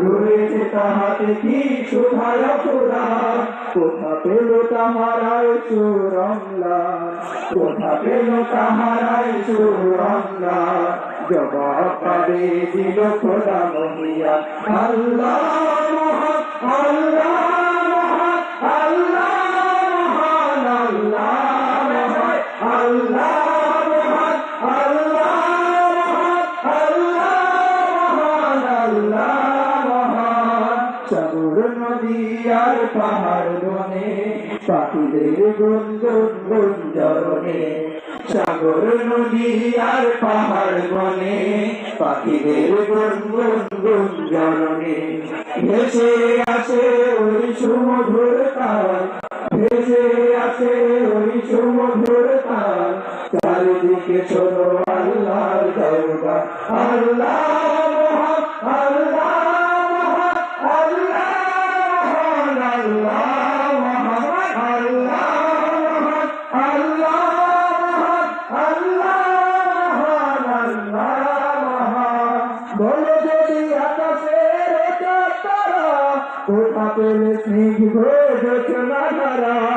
রয়েছে তাহাতে কি সুধায় সুধা, কোথা পেল তাহারাই সুরমলা, কোথা পেল তাহারাই সুরমলা, জবাব পাবে দিল খোদা মহিয়া। আল্লাহ মহান, আল্লাহ মহান, আল্লাহ মহান, আল্লাহ মহান, আল্লাহ মহান, আল্লাহ সাগর নদী আর পাহাড় বনে পাখিদের গুনগুন গুঞ্জরণে, সাগর নদী আর পাহাড় বনে পাখিদের গুনগুন গুঞ্জরণে, ভেসে আসে ওই সুমধুর তার, ভেসে আসে ওই সুমধুর তার, চারিদিকে শোনো আল্লাহর দরবার। আল্লাহ মহান, আল্লাহ বলো যদি আকাশের তারা, কোথা পেলে স্নিগ্ধ জোছনা ধারা।